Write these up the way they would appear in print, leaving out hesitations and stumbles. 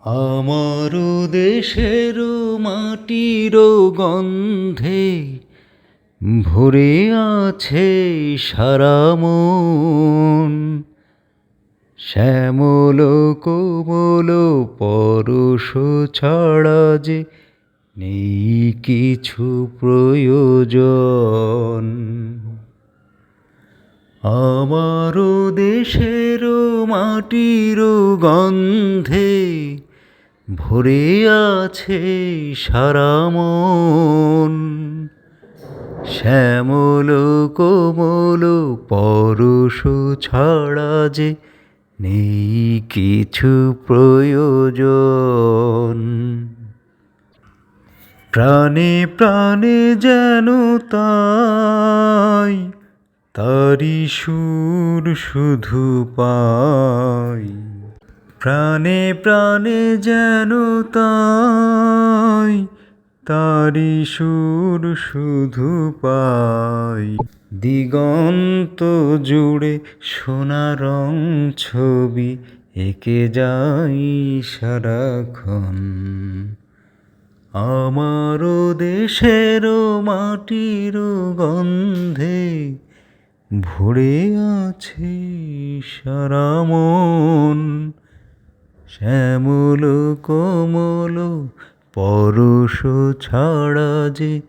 আমার দেশের মাটির গন্ধে ভরে আছে সারা মন। শ্যামল কোমল পরশ ছাড়া যে নেই কিছু প্রয়োজন। আমার দেশের মাটির গন্ধে ভরে আছে সারা মন। শ্যামল কোমল পরশ ছাড়া যে নেই কিছু প্রয়োজন। প্রাণে প্রাণে যেন তাই তারি সুর শুধু পাই। প্রাণে প্রাণে যেন তাই তারি সুর শুধু পাই। দিগন্ত জুড়ে সোনা রং ছবি এঁকে যাই সারাক্ষণ। আমার দেশের মাটির গন্ধে ভরে আছে সারা মন। শ্যামল কোমল পরশ ছাড়া যে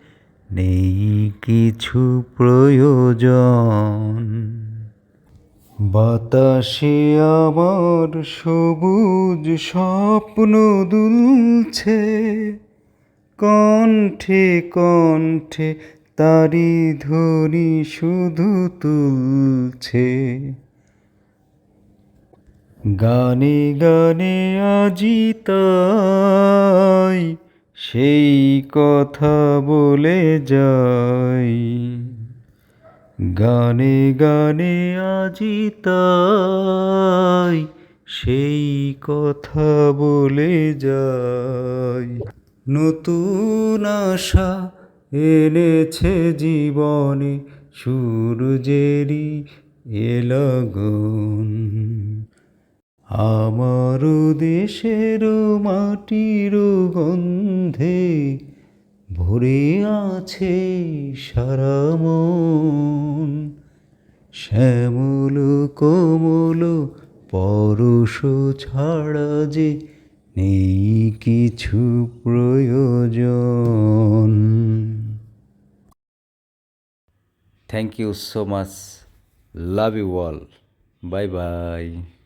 নেই কিছু প্রয়োজন। বাতাসে আমার সবুজ স্বপ্ন দুলছে, কণ্ঠে কণ্ঠে তারি ধ্বনি শুধু তুলছে। গানে গানে আজি তাই সেই কথা বলে যাই। গানে গানে আজি তাই সেই কথা বলে যাই। নতুন আশা এনেছে জীবনে সূর্যেরই এ লগন। আমার দেশের মাটির গন্ধে ভরে আছে সারা মন। শ্যামল কোমল পরশ ছাড়া যে নেই কিছু প্রয়োজন। Thank you so much. Love you all. Bye by.